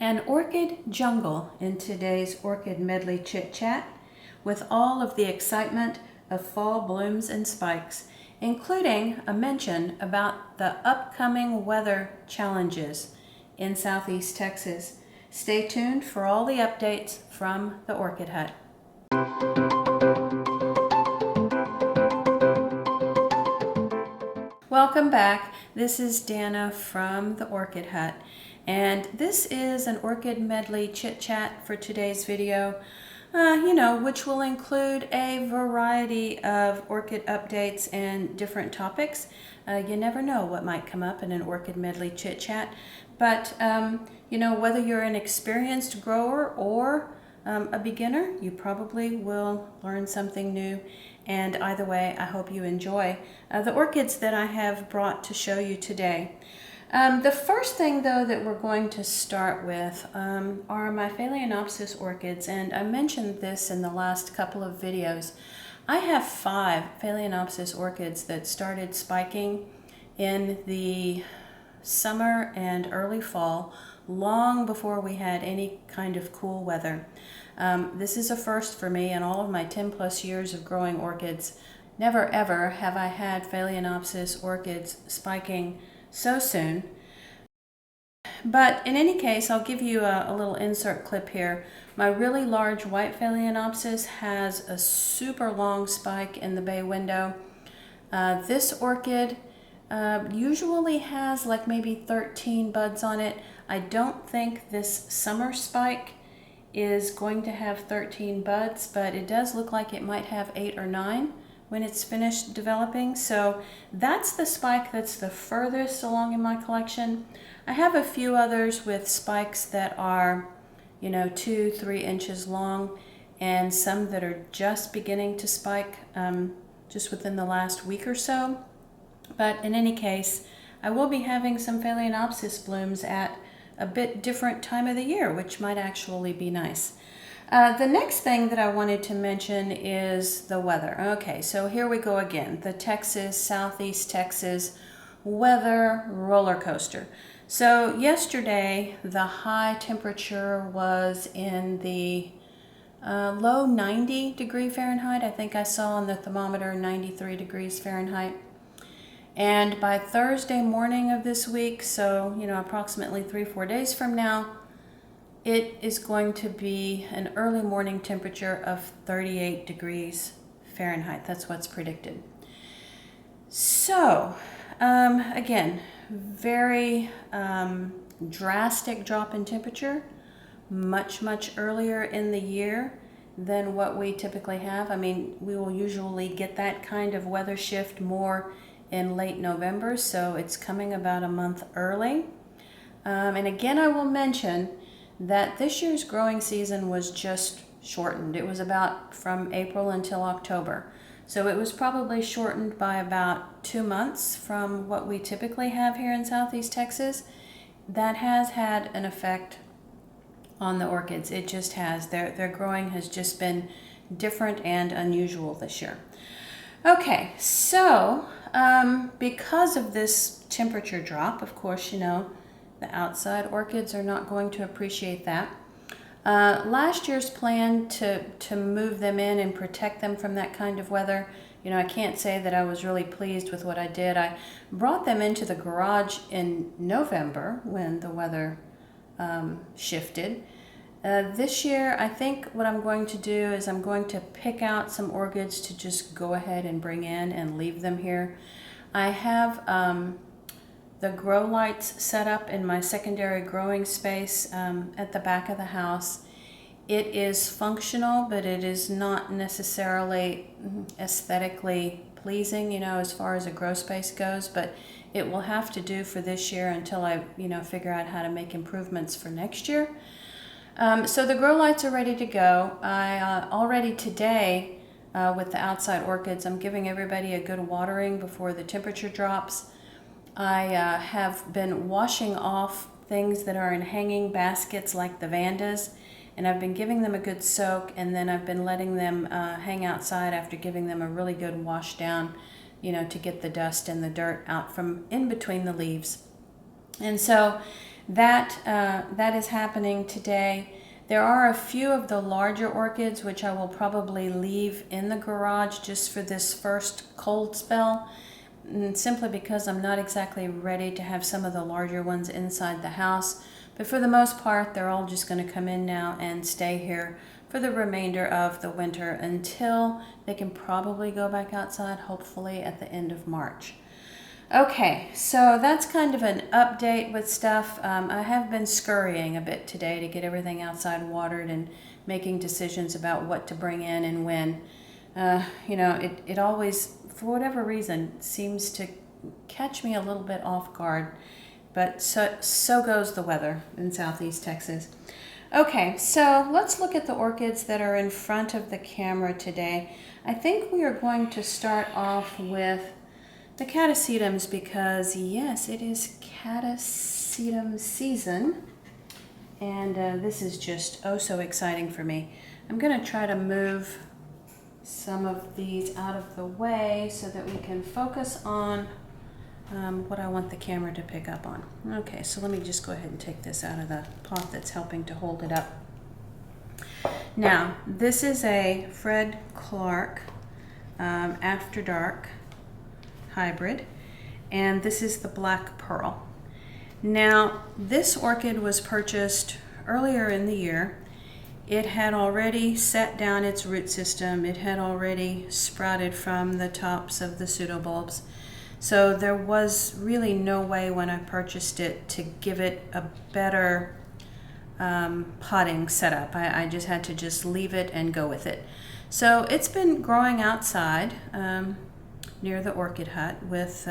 An orchid jungle in today's Orchid Medley Chit Chat with all of the excitement of fall blooms and spikes, including a mention about the upcoming weather challenges in Southeast Texas. Stay tuned for all the updates from the Orchid Hut. Welcome back. This is Dana from the Orchid Hut, and this is an Orchid Medley Chit Chat for today's video, which will include a variety of orchid updates and different topics. You never know what might come up in an Orchid Medley Chit Chat, but whether you're an experienced grower or a beginner, you probably will learn something new. And either way, I hope you enjoy the orchids that I have brought to show you today. The first thing, though, that we're going to start with are my Phalaenopsis orchids, and I mentioned this in the last couple of videos. I have 5 Phalaenopsis orchids that started spiking in the summer and early fall, long before we had any kind of cool weather. This is a first for me in all of my 10 plus years of growing orchids. Never ever have I had Phalaenopsis orchids spiking so soon. But in any case, I'll give you a little insert clip here. My really large white Phalaenopsis has a super long spike in the bay window. This orchid usually has like maybe 13 buds on it. I don't think this summer spike is going to have 13 buds, but it does look like it might have 8 or 9 when it's finished developing. So that's the spike that's the furthest along in my collection. I have a few others with spikes that are 2-3 inches long, and some that are just beginning to spike just within the last week or so. But in any case, I will be having some Phalaenopsis blooms at a bit different time of the year, which might actually be nice. The next thing that I wanted to mention is the weather. Okay, so here we go again. The Southeast Texas weather roller coaster. So yesterday, the high temperature was in the low 90 degree Fahrenheit. I think I saw on the thermometer 93 degrees Fahrenheit. And by Thursday morning of this week, so approximately 3-4 days from now, it is going to be an early morning temperature of 38 degrees Fahrenheit. That's what's predicted. So, again, very drastic drop in temperature, much earlier in the year than what we typically have. I mean, we will usually get that kind of weather shift more in late November, so it's coming about a month early. And again, I will mention that this year's growing season was just shortened. It was about from April until October. So it was probably shortened by about 2 months from what we typically have here in Southeast Texas. That has had an effect on the orchids. It just has. Their growing has just been different and unusual this year. Okay, so because of this temperature drop, of course, the outside orchids are not going to appreciate that. Last year's plan to move them in and protect them from that kind of weather, I can't say that I was really pleased with what I did. I brought them into the garage in November when the weather shifted. This year, I think what I'm going to do is I'm going to pick out some orchids to just go ahead and bring in and leave them here. I have the grow lights set up in my secondary growing space at the back of the house. It is functional, but it is not necessarily aesthetically pleasing, as far as a grow space goes, but it will have to do for this year until I, figure out how to make improvements for next year. So the grow lights are ready to go. I already today, with the outside orchids, I'm giving everybody a good watering before the temperature drops. I have been washing off things that are in hanging baskets like the Vandas, and I've been giving them a good soak, and then I've been letting them hang outside after giving them a really good wash down, to get the dust and the dirt out from in between the leaves. And so that is happening today. There are a few of the larger orchids which I will probably leave in the garage just for this first cold spell, simply because I'm not exactly ready to have some of the larger ones inside the house. But for the most part, they're all just going to come in now and stay here for the remainder of the winter until they can probably go back outside, hopefully at the end of March. Okay, so that's kind of an update with stuff. I have been scurrying a bit today to get everything outside watered and making decisions about what to bring in and when. You know, it always, for whatever reason, seems to catch me a little bit off guard, but so goes the weather in Southeast Texas. Okay, so let's look at the orchids that are in front of the camera today. I think we are going to start off with the Catasetums because, yes, it is Catasetum season, and this is just oh so exciting for me. I'm going to try to move some of these out of the way so that we can focus on what I want the camera to pick up on. Okay, so let me just go ahead and take this out of the pot that's helping to hold it up. Now, this is a Fred Clark After Dark hybrid, and this is the Black Pearl. Now, this orchid was purchased earlier in the year. It had already set down its root system. It had already sprouted from the tops of the pseudobulbs. So there was really no way when I purchased it to give it a better potting setup. I just had to just leave it and go with it. So it's been growing outside near the Orchid Hut with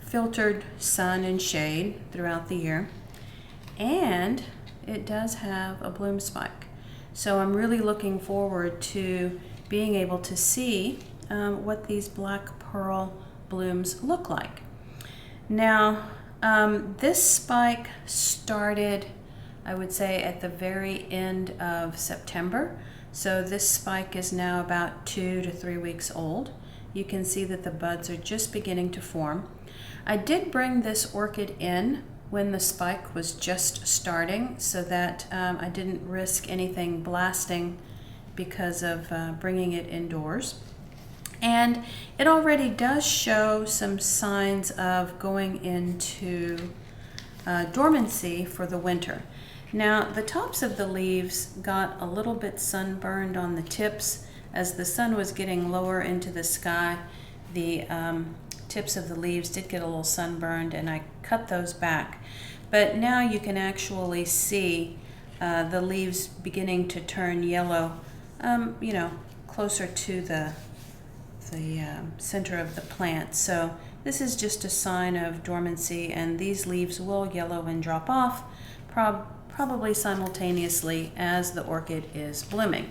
filtered sun and shade throughout the year. And it does have a bloom spike. So I'm really looking forward to being able to see what these Black Pearl blooms look like. Now, this spike started, I would say, at the very end of September. So this spike is now about 2 to 3 weeks old. You can see that the buds are just beginning to form. I did bring this orchid in when the spike was just starting so that I didn't risk anything blasting because of bringing it indoors. And it already does show some signs of going into dormancy for the winter. Now, the tops of the leaves got a little bit sunburned on the tips. As the sun was getting lower into the sky, the tips of the leaves did get a little sunburned, and I cut those back. But now you can actually see the leaves beginning to turn yellow, you know, closer to the center of the plant. So this is just a sign of dormancy, and these leaves will yellow and drop off probably simultaneously as the orchid is blooming.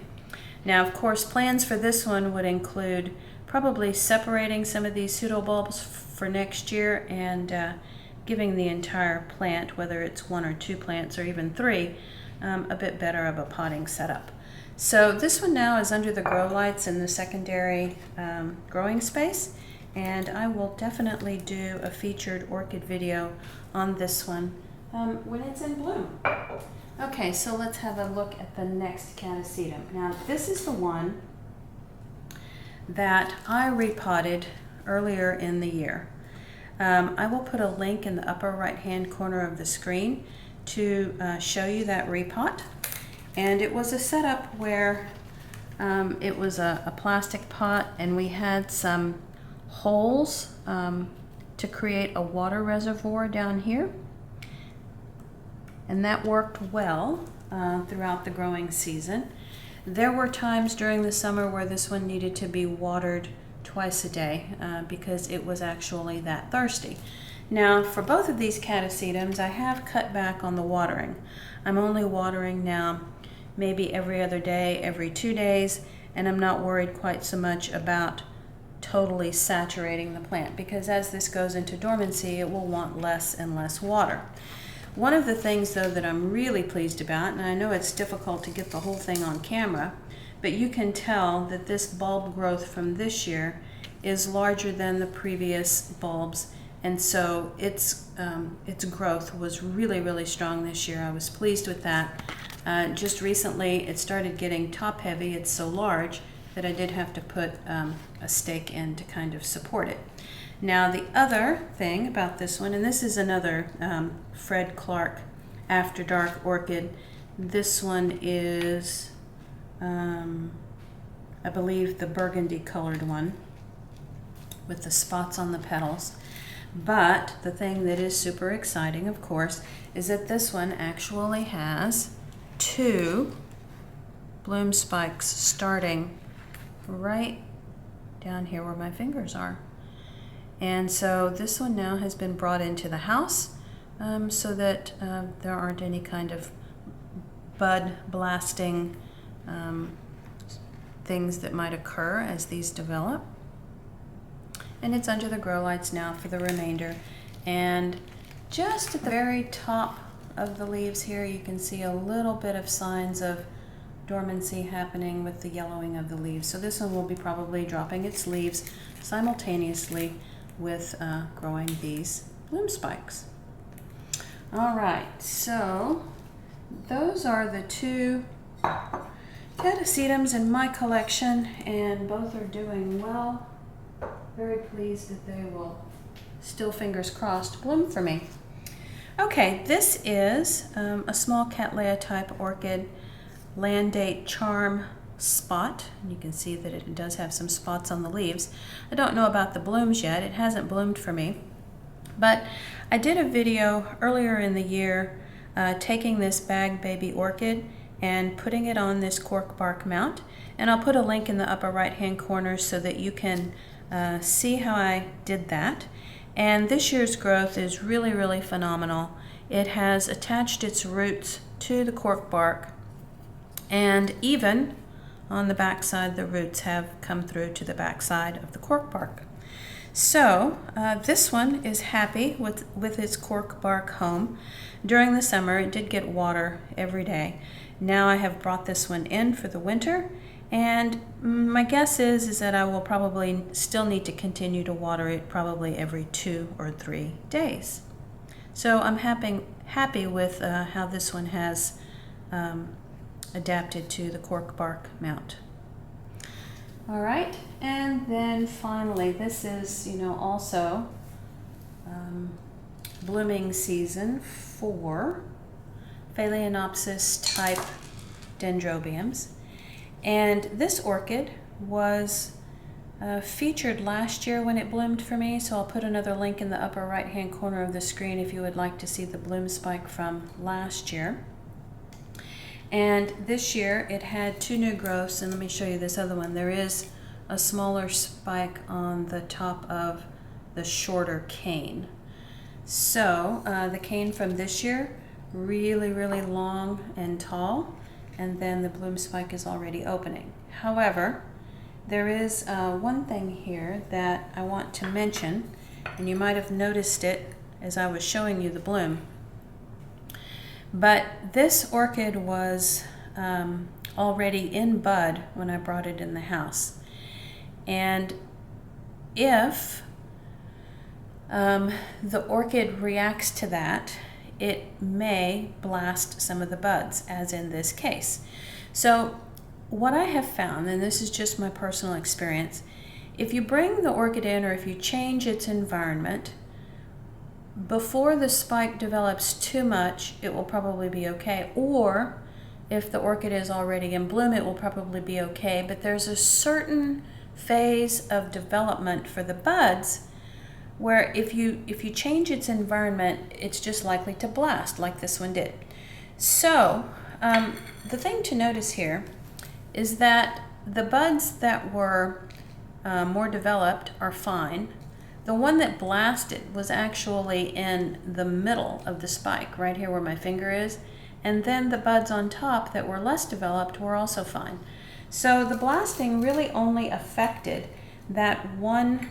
Now, of course, plans for this one would include probably separating some of these pseudobulbs for next year and giving the entire plant, whether it's 1 or 2 plants or even 3, a bit better of a potting setup. So this one now is under the grow lights in the secondary growing space, and I will definitely do a featured orchid video on this one when it's in bloom. Okay, so let's have a look at the next Catasetum. Now, this is the one that I repotted earlier in the year. I will put a link in the upper right-hand corner of the screen to show you that repot. And it was a setup where it was a plastic pot, and we had some holes to create a water reservoir down here. And that worked well throughout the growing season. There were times during the summer where this one needed to be watered twice a day because it was actually that thirsty. Now, for both of these Catasetums, I have cut back on the watering. I'm only watering now maybe every other day, every 2 days, and I'm not worried quite so much about totally saturating the plant because as this goes into dormancy, it will want less and less water. One of the things, though, that I'm really pleased about, and I know it's difficult to get the whole thing on camera, but you can tell that this bulb growth from this year is larger than the previous bulbs, And so its growth was really, really strong this year. I was pleased with that. Just recently, it started getting top heavy. It's so large that I did have to put a stake in to kind of support it. Now, the other thing about this one, and this is another Fred Clark After Dark orchid. This one is, I believe, the burgundy colored one with the spots on the petals. But the thing that is super exciting, of course, is that this one actually has 2 bloom spikes starting right down here where my fingers are. And so this one now has been brought into the house so that there aren't any kind of bud blasting things that might occur as these develop. And it's under the grow lights now for the remainder. And just at the very top of the leaves here, you can see a little bit of signs of dormancy happening with the yellowing of the leaves. So this one will be probably dropping its leaves simultaneously with growing these bloom spikes. All right, so those are the 2 Catasetums in my collection, and both are doing well. Very pleased that they will, still fingers crossed, bloom for me. Okay, this is a small Cattleya type orchid, Landate Charm Spot. And you can see that it does have some spots on the leaves. I don't know about the blooms yet. It hasn't bloomed for me. But I did a video earlier in the year taking this bag baby orchid and putting it on this cork bark mount. And I'll put a link in the upper right hand corner so that you can see how I did that. And this year's growth is really, really phenomenal. It has attached its roots to the cork bark, and even on the back side, the roots have come through to the back side of the cork bark. So this one is happy with its cork bark home. During the summer, it did get water every day. Now I have brought this one in for the winter, and my guess is that I will probably still need to continue to water it probably every 2 or 3 days. So I'm happy with how this one has adapted to the cork bark mount. All right, and then finally, this is, also blooming season for Phalaenopsis type Dendrobiums. And this orchid was featured last year when it bloomed for me, so I'll put another link in the upper right hand corner of the screen if you would like to see the bloom spike from last year. And this year it had 2 new growths, and let me show you this other one. There is a smaller spike on the top of the shorter cane. So the cane from this year, really, really long and tall, and then the bloom spike is already opening. However, there is one thing here that I want to mention, and you might have noticed it as I was showing you the bloom. But this orchid was already in bud when I brought it in the house. And if the orchid reacts to that, it may blast some of the buds, as in this case. So what I have found, and this is just my personal experience, if you bring the orchid in or if you change its environment, before the spike develops too much, it will probably be okay. Or if the orchid is already in bloom, it will probably be okay. But there's a certain phase of development for the buds where if you change its environment, it's just likely to blast like this one did. So the thing to notice here is that the buds that were more developed are fine. The one that blasted was actually in the middle of the spike, right here where my finger is, and then the buds on top that were less developed were also fine. So the blasting really only affected that one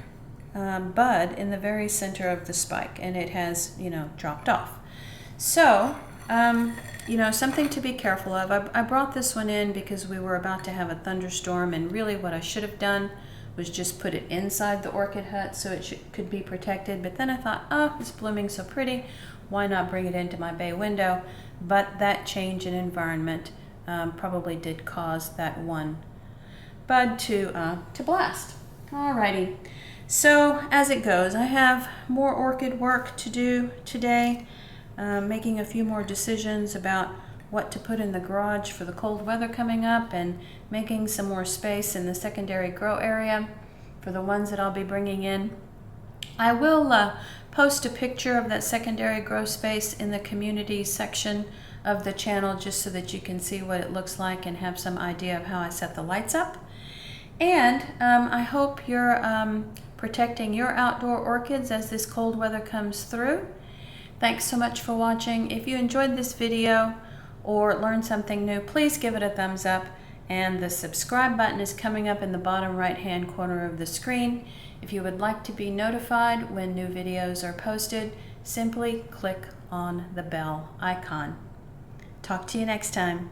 bud in the very center of the spike, and it has, dropped off. So, something to be careful of. I brought this one in because we were about to have a thunderstorm, and really what I should have done was just put it inside the orchid hut so it could be protected. But then I thought, oh, it's blooming so pretty, why not bring it into my bay window? But that change in environment probably did cause that one bud to blast. Alrighty, so as it goes, I have more orchid work to do today, making a few more decisions about what to put in the garage for the cold weather coming up, and making some more space in the secondary grow area for the ones that I'll be bringing in. I will post a picture of that secondary grow space in the community section of the channel, just so that you can see what it looks like and have some idea of how I set the lights up. And I hope you're protecting your outdoor orchids as this cold weather comes through. Thanks so much for watching. If you enjoyed this video or learned something new, please give it a thumbs up. And the subscribe button is coming up in the bottom right-hand corner of the screen. If you would like to be notified when new videos are posted, simply click on the bell icon. Talk to you next time.